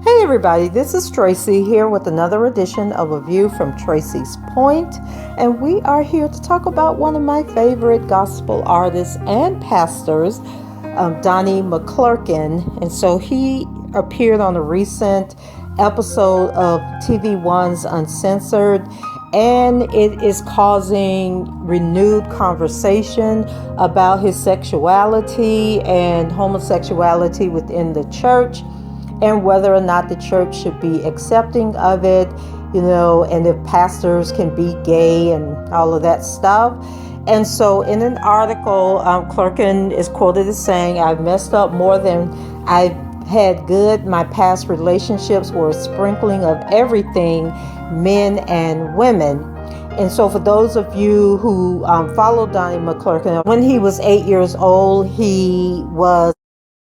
Hey everybody, this is Tracy here with another edition of A View from Tracy's Point, and we are here to talk about one of my favorite gospel artists and pastors, Donnie McClurkin. And so he appeared on a recent episode of TV One's Uncensored, and it is causing renewed conversation about his sexuality and homosexuality within the church, and whether or not the church should be accepting of it, and if pastors can be gay and all of that stuff. And so in an article, Clurkin is quoted as saying, "I've messed up more than I've had good. My past relationships were a sprinkling of everything, men and women." And so for those of you who follow Donnie McClurkin, when he was 8 years old, he was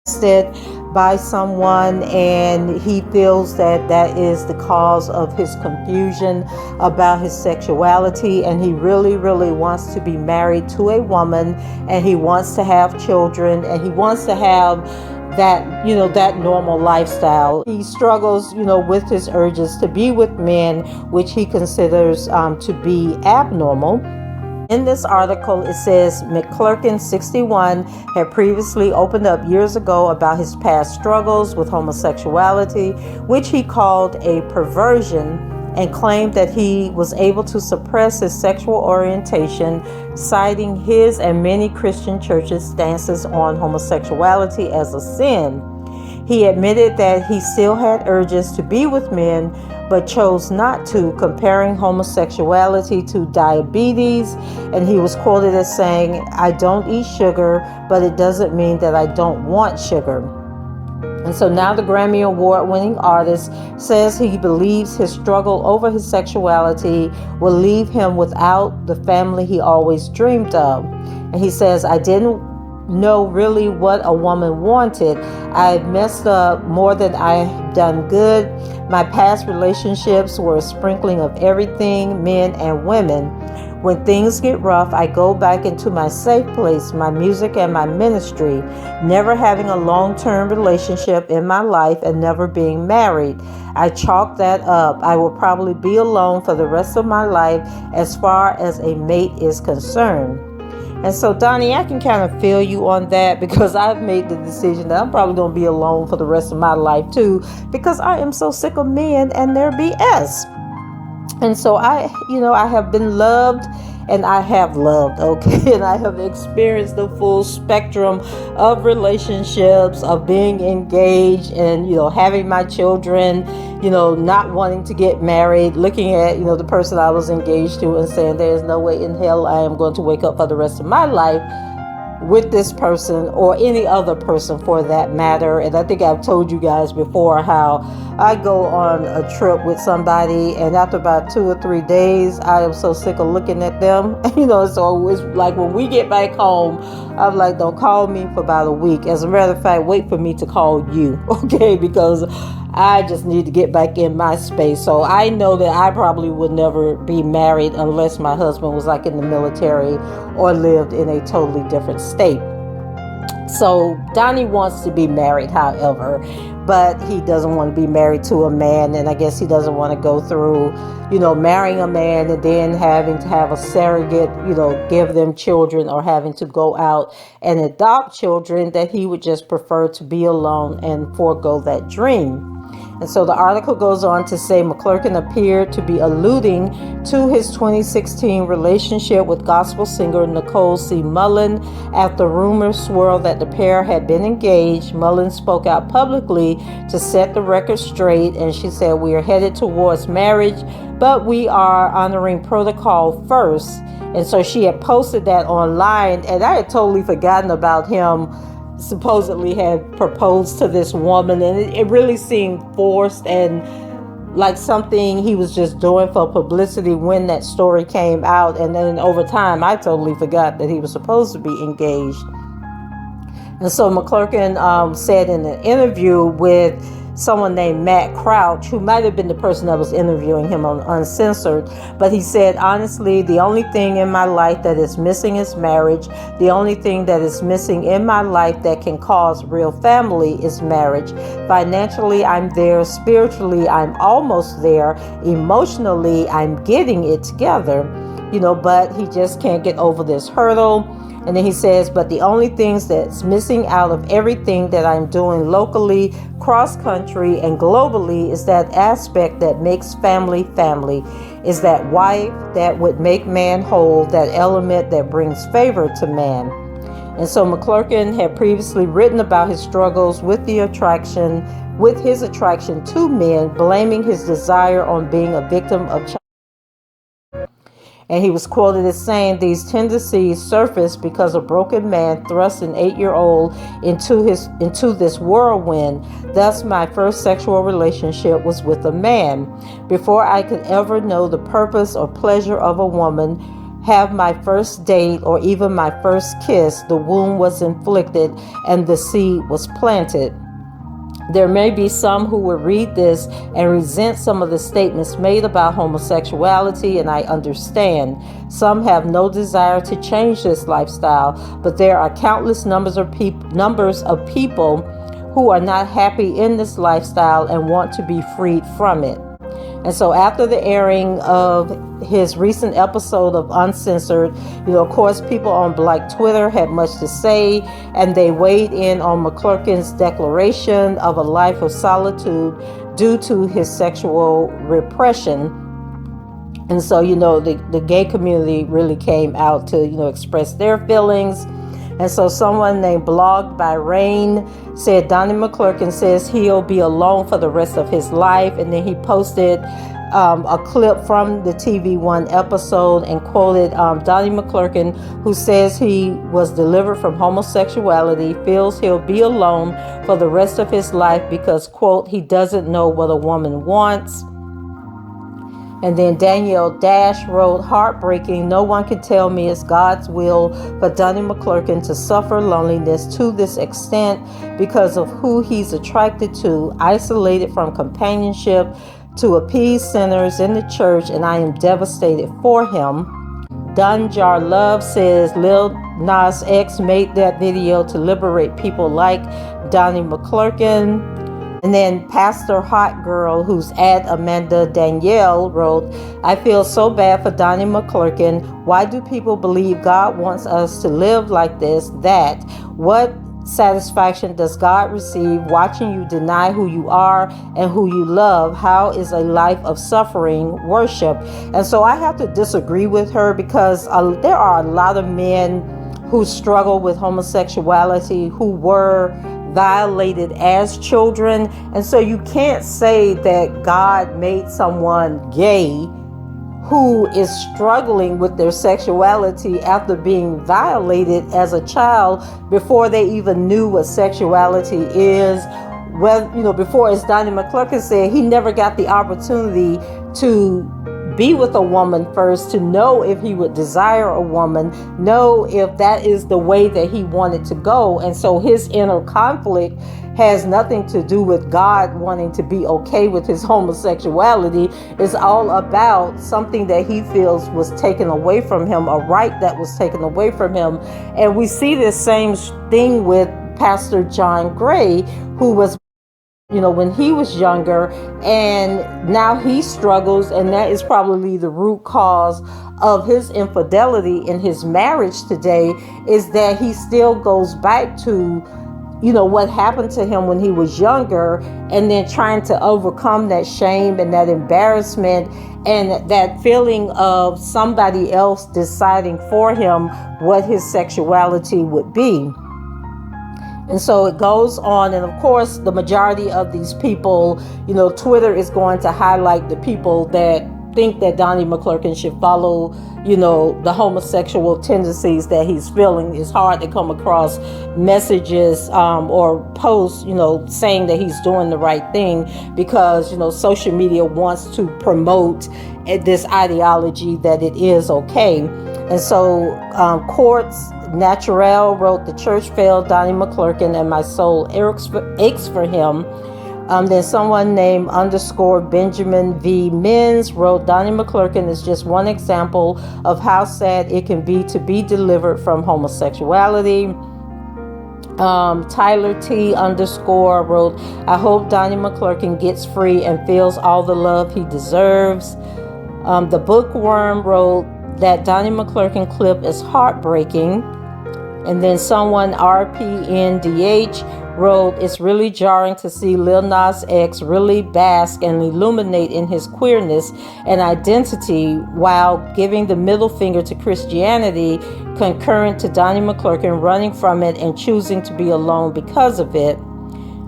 arrested by someone, and he feels that that is the cause of his confusion about his sexuality, and he really wants to be married to a woman, and he wants to have children, and he wants to have that that normal lifestyle. He struggles with his urges to be with men, which he considers to be abnormal. In this article, it says McClurkin, 61, had previously opened up years ago about his past struggles with homosexuality, which he called a perversion, and claimed that he was able to suppress his sexual orientation, citing his and many Christian churches' stances on homosexuality as a sin. He admitted that he still had urges to be with men, but chose not to, comparing homosexuality to diabetes. And he was quoted as saying, "I don't eat sugar, but it doesn't mean that I don't want sugar." And so now the Grammy Award-winning artist says he believes his struggle over his sexuality will leave him without the family he always dreamed of. And he says, "I didn't know really what a woman wanted. I've messed up more than I've done good. My past relationships were a sprinkling of everything, men and women. When things get rough, I go back into my safe place, my music and my ministry, never having a long-term relationship in my life and never being married. I chalk that up. I will probably be alone for the rest of my life as far as a mate is concerned." And so, Donnie, I can kind of feel you on that, because I've made the decision that I'm probably going to be alone for the rest of my life too, because I am so sick of men and their BS. And so I have been loved, and I have loved, okay? And I have experienced the full spectrum of relationships, of being engaged and, having my children, not wanting to get married, looking at, the person I was engaged to and saying, there is no way in hell I am going to wake up for the rest of my life with this person or any other person for that matter. And I think I've told you guys before how I go on a trip with somebody, and after about 2 or 3 days, I am so sick of looking at them. So it's like when we get back home, I'm like, don't call me for about a week. As a matter of fact, wait for me to call you, okay? Because I just need to get back in my space. So I know that I probably would never be married unless my husband was like in the military or lived in a totally different state. So Donnie wants to be married, however, but he doesn't want to be married to a man, and I guess he doesn't want to go through, marrying a man and then having to have a surrogate, give them children, or having to go out and adopt children, that he would just prefer to be alone and forego that dream. And so the article goes on to say McClurkin appeared to be alluding to his 2016 relationship with gospel singer Nicole C. Mullen. After rumors swirled that the pair had been engaged, Mullen spoke out publicly to set the record straight, and she said, "We are headed towards marriage, but we are honoring protocol first." And so she had posted that online, and I had totally forgotten about him supposedly had proposed to this woman, and it really seemed forced and like something he was just doing for publicity when that story came out. And then over time I totally forgot that he was supposed to be engaged. And so McClurkin said in an interview with someone named Matt Crouch, who might have been the person that was interviewing him on Uncensored, but he said, "Honestly, the only thing in my life that is missing is marriage. The only thing that is missing in my life that can cause real family is marriage. Financially, I'm there. Spiritually, I'm almost there. Emotionally, I'm getting it together, but he just can't get over this hurdle." And then he says, "But the only things that's missing out of everything that I'm doing locally, cross country, and globally is that aspect that makes family family, is that wife that would make man whole, that element that brings favor to man." And so McClurkin had previously written about his struggles with his attraction to men, blaming his desire on being a victim of child. And he was quoted as saying, "These tendencies surfaced because a broken man thrust an 8-year-old into this whirlwind. Thus, my first sexual relationship was with a man. Before I could ever know the purpose or pleasure of a woman, have my first date, or even my first kiss, the wound was inflicted and the seed was planted." There may be some who will read this and resent some of the statements made about homosexuality, and I understand. Some have no desire to change this lifestyle, but there are countless numbers of people who are not happy in this lifestyle and want to be freed from it. And so after the airing of his recent episode of Uncensored, of course, people on Black Twitter had much to say, and they weighed in on McClurkin's declaration of a life of solitude due to his sexual repression. And so, the gay community really came out to, express their feelings. And so someone named Blogged by Rain said, "Donnie McClurkin says he'll be alone for the rest of his life." And then he posted a clip from the TV1 episode and quoted Donnie McClurkin, who says he was delivered from homosexuality, feels he'll be alone for the rest of his life because, quote, "he doesn't know what a woman wants." And then Danielle Dash wrote, "Heartbreaking. No one can tell me it's God's will for Donnie McClurkin to suffer loneliness to this extent because of who he's attracted to, isolated from companionship, to appease sinners in the church, and I am devastated for him." Dunjar Love says Lil Nas X made that video to liberate people like Donnie McClurkin. And then Pastor Hot Girl, who's at Amanda Danielle, wrote, "I feel so bad for Donnie McClurkin. Why do people believe God wants us to live like this, that? What satisfaction does God receive watching you deny who you are and who you love? How is a life of suffering worship?" And so I have to disagree with her, because there are a lot of men who struggle with homosexuality, who were violated as children. And so you can't say that God made someone gay who is struggling with their sexuality after being violated as a child before they even knew what sexuality is. Well, before, as Donnie McClurkin said, he never got the opportunity to be with a woman first, to know if he would desire a woman, know if that is the way that he wanted to go. And so his inner conflict has nothing to do with God wanting to be okay with his homosexuality. It's all about something that he feels was taken away from him, a right that was taken away from him. And we see this same thing with Pastor John Gray, who was when he was younger, and now he struggles, and that is probably the root cause of his infidelity in his marriage today, is that he still goes back to what happened to him when he was younger, and then trying to overcome that shame and that embarrassment and that feeling of somebody else deciding for him what his sexuality would be. And so it goes on, and of course the majority of these people, Twitter is going to highlight the people that think that Donnie McClurkin should follow, the homosexual tendencies that he's feeling. It's hard to come across messages or posts, saying that he's doing the right thing, because, social media wants to promote this ideology that it is okay. And so Courts Naturel wrote, "The church failed Donnie McClurkin and my soul aches for him." Then someone named _Benjamin V. Menz wrote, "Donnie McClurkin is just one example of how sad it can be to be delivered from homosexuality." Tyler T. _ wrote, "I hope Donnie McClurkin gets free and feels all the love he deserves." The Bookworm wrote that Donnie McClurkin clip is heartbreaking. And then someone RPNDH wrote, "It's really jarring to see Lil Nas X really bask and illuminate in his queerness and identity while giving the middle finger to Christianity, concurrent to Donnie McClurkin running from it and choosing to be alone because of it."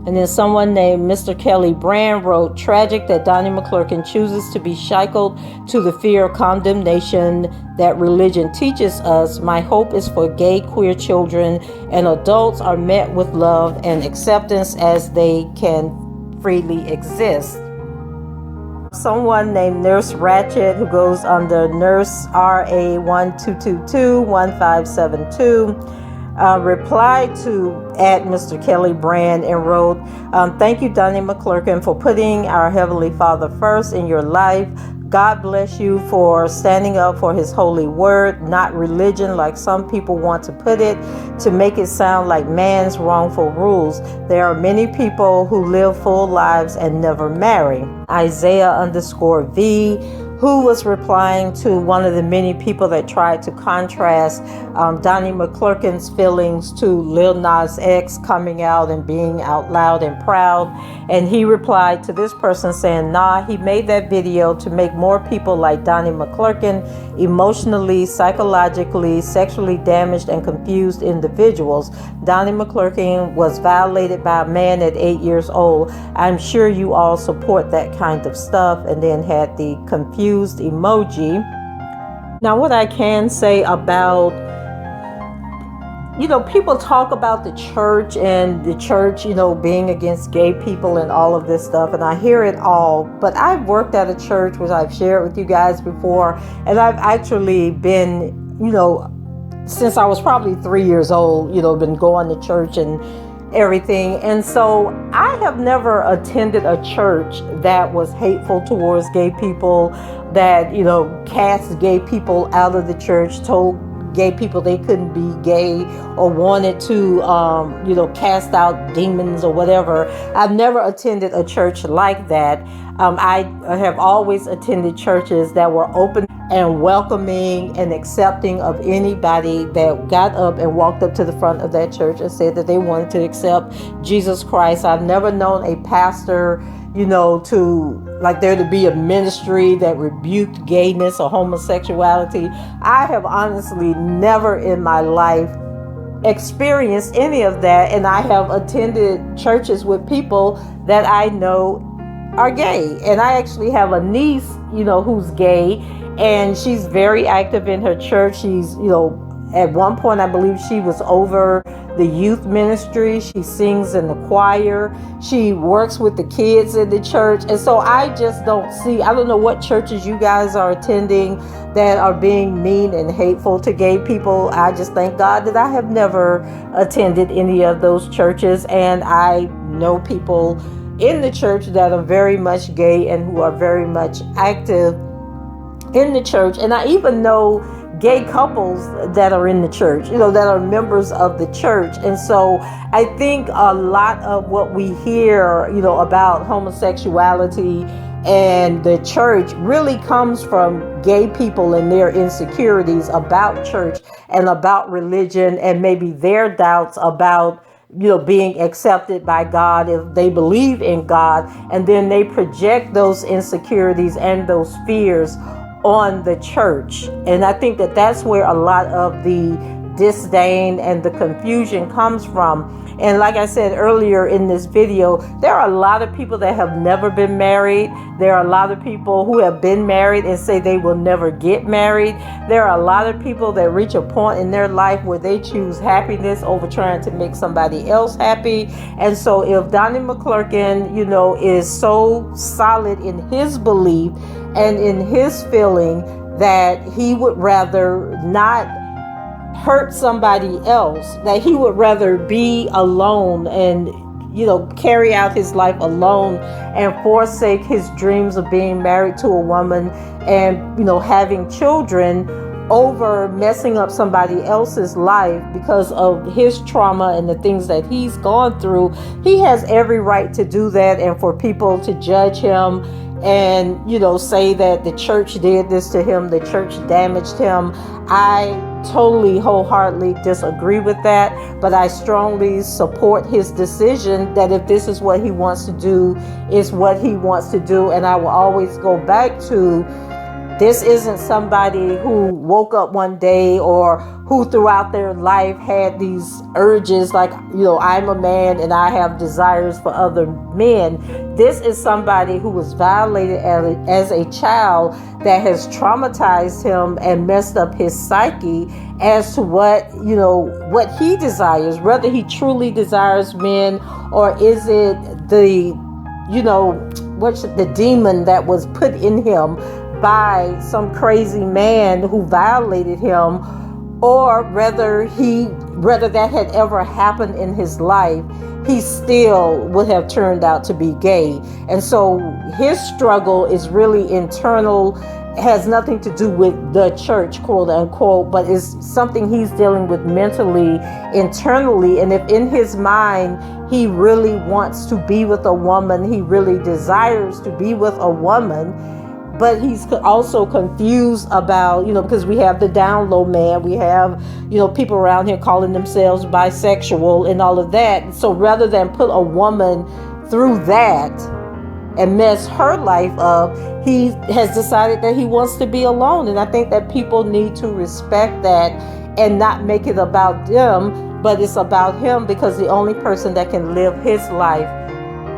And then someone named Mr. Kelly Brand wrote, "Tragic that Donnie McClurkin chooses to be shackled to the fear of condemnation that religion teaches us. My hope is for gay queer children and adults are met with love and acceptance as they can freely exist." Someone named Nurse Ratchet, who goes under Nurse RA12221572, replied to Mr. Kelly Brand and wrote, "Thank you, Donnie McClurkin, for putting our Heavenly Father first in your life. God bless you for standing up for his holy word, not religion like some people want to put it, to make it sound like man's wrongful rules. There are many people who live full lives and never marry." Isaiah _V, who was replying to one of the many people that tried to contrast Donnie McClurkin's feelings to Lil Nas X coming out and being out loud and proud. And he replied to this person saying, "Nah, he made that video to make more people like Donnie McClurkin emotionally, psychologically, sexually damaged and confused individuals. Donnie McClurkin was violated by a man at 8 years old. I'm sure you all support that kind of stuff." And then had the confused emoji. Now, what I can say about, people talk about the church and the church, being against gay people and all of this stuff, and I hear it all. But I've worked at a church, which I've shared with you guys before, and I've actually been, since I was probably 3 years old, been going to church and everything. And so I have never attended a church that was hateful towards gay people, that, cast gay people out of the church, told gay people they couldn't be gay, or wanted to, cast out demons or whatever. I've never attended a church like that. I have always attended churches that were open and welcoming and accepting of anybody that got up and walked up to the front of that church and said that they wanted to accept Jesus Christ. I've never known a pastor, there to be a ministry that rebuked gayness or homosexuality. I have honestly never in my life experienced any of that, and I have attended churches with people that I know are gay. And I actually have a niece, who's gay, and she's very active in her church. She's, at one point, I believe she was over the youth ministry. She sings in the choir. She works with the kids in the church. And so I just don't I don't know what churches you guys are attending that are being mean and hateful to gay people. I just thank God that I have never attended any of those churches. And I know people in the church that are very much gay and who are very much active in the church. And I even know gay couples that are in the church, that are members of the church. And so I think a lot of what we hear, about homosexuality and the church really comes from gay people and their insecurities about church and about religion, and maybe their doubts about being accepted by God, if they believe in God, and then they project those insecurities and those fears on the church. And I think that that's where a lot of the disdain and the confusion comes from. And like I said earlier in this video, there are a lot of people that have never been married. There are a lot of people who have been married and say they will never get married. There are a lot of people that reach a point in their life where they choose happiness over trying to make somebody else happy. And so if Donnie McClurkin, is so solid in his belief and in his feeling that he would rather not hurt somebody else, that he would rather be alone and carry out his life alone and forsake his dreams of being married to a woman and having children over messing up somebody else's life because of his trauma and the things that he's gone through. He has every right to do that, and for people to judge him and say that the church did this to him, the church damaged him. I totally wholeheartedly disagree with that, but I strongly support his decision that if this is what he wants to do, is what he wants to do. And I will always go back to, this isn't somebody who woke up one day or who throughout their life had these urges like, I'm a man and I have desires for other men. This is somebody who was violated as a child that has traumatized him and messed up his psyche as to what he desires, whether he truly desires men, or is it the, what's the demon that was put in him by some crazy man who violated him, or whether that had ever happened in his life, he still would have turned out to be gay. And so his struggle is really internal, has nothing to do with the church, quote unquote, but is something he's dealing with mentally, internally. And if in his mind he really wants to be with a woman, he really desires to be with a woman, but he's also confused about, because we have the down low man, we have, people around here calling themselves bisexual and all of that. So rather than put a woman through that and mess her life up, he has decided that he wants to be alone. And I think that people need to respect that and not make it about them, but it's about him, because the only person that can live his life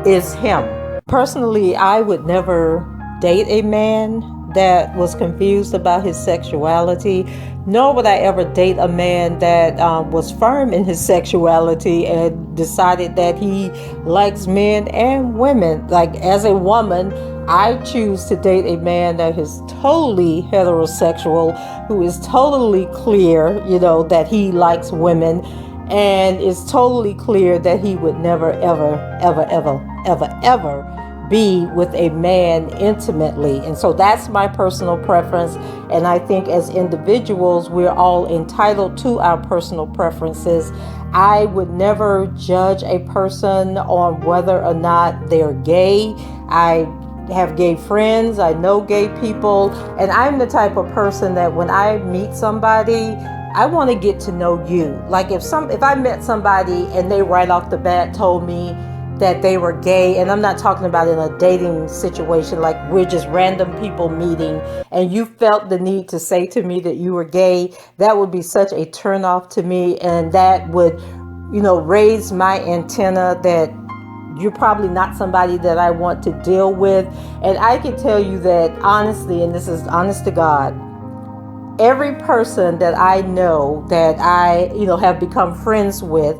is him. Personally, I would never date a man that was confused about his sexuality, nor would I ever date a man that was firm in his sexuality and decided that he likes men and women. Like, as a woman, I choose to date a man that is totally heterosexual, who is totally clear, that he likes women, and is totally clear that he would never, ever, ever, ever, ever, ever be with a man intimately. And so that's my personal preference. And I think as individuals, we're all entitled to our personal preferences. I would never judge a person on whether or not they're gay. I have gay friends, I know gay people, and I'm the type of person that when I meet somebody, I want to get to know you. Like if I met somebody and they right off the bat told me that they were gay, and I'm not talking about in a dating situation, like we're just random people meeting, and you felt the need to say to me that you were gay, that would be such a turnoff to me, and that would, raise my antenna that you're probably not somebody that I want to deal with. And I can tell you that honestly, and this is honest to God, every person that I know that I, have become friends with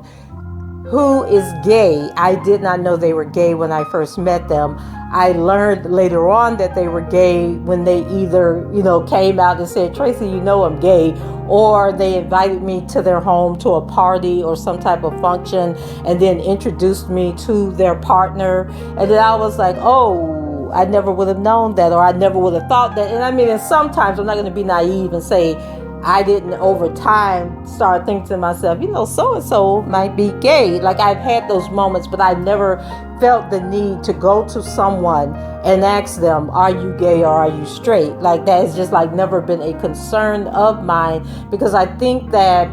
who is gay, I did not know they were gay when I first met them. I learned later on that they were gay when they either, came out and said, Tracy, I'm gay, or they invited me to their home to a party or some type of function and then introduced me to their partner. And then I was like, oh, I never would have known that, or I never would have thought that. And and sometimes I'm not going to be naive and say, I didn't over time start thinking to myself, so-and-so might be gay. Like I've had those moments, but I never felt the need to go to someone and ask them, are you gay or are you straight? Like that has just never been a concern of mine, because I think that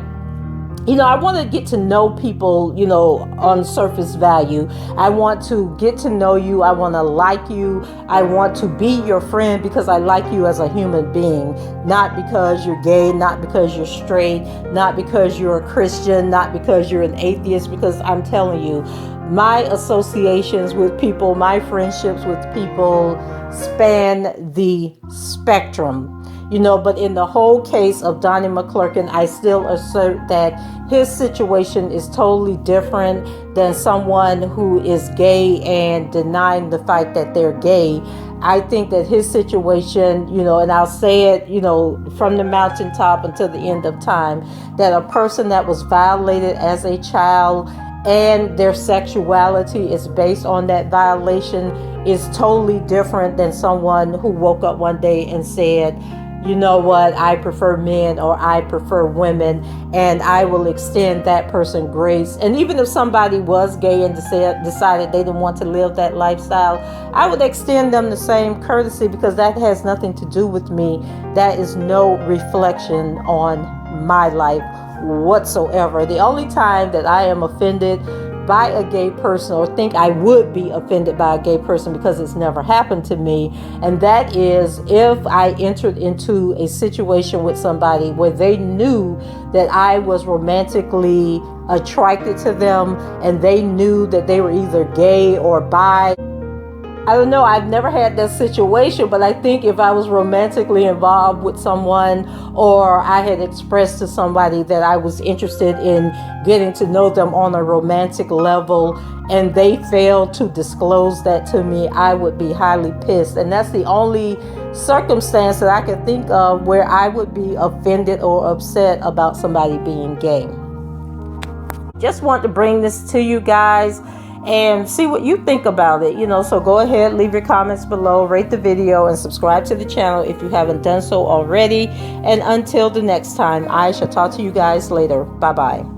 I want to get to know people, on surface value. I want to get to know you. I want to like you. I want to be your friend because I like you as a human being, not because you're gay, not because you're straight, not because you're a Christian, not because you're an atheist, because I'm telling you, my associations with people, my friendships with people span the spectrum. But in the whole case of Donnie McClurkin, I still assert that his situation is totally different than someone who is gay and denying the fact that they're gay. I think that his situation, and I'll say it, from the mountaintop until the end of time, that a person that was violated as a child and their sexuality is based on that violation is totally different than someone who woke up one day and said, you know what, I prefer men or I prefer women, and I will extend that person grace. And even if somebody was gay and decided they didn't want to live that lifestyle, I would extend them the same courtesy, because that has nothing to do with me. That is no reflection on my life whatsoever. The only time that I am offended by a gay person, or think I would be offended by a gay person, because it's never happened to me, and that is if I entered into a situation with somebody where they knew that I was romantically attracted to them, and they knew that they were either gay or bi. I don't know, I've never had that situation, but I think if I was romantically involved with someone, or I had expressed to somebody that I was interested in getting to know them on a romantic level, and they failed to disclose that to me, I would be highly pissed. And that's the only circumstance that I can think of where I would be offended or upset about somebody being gay. Just want to bring this to you guys and see what you think about it. So go ahead, leave your comments below, rate the video, and subscribe to the channel if you haven't done so already. And until the next time, I shall talk to you guys later. Bye bye.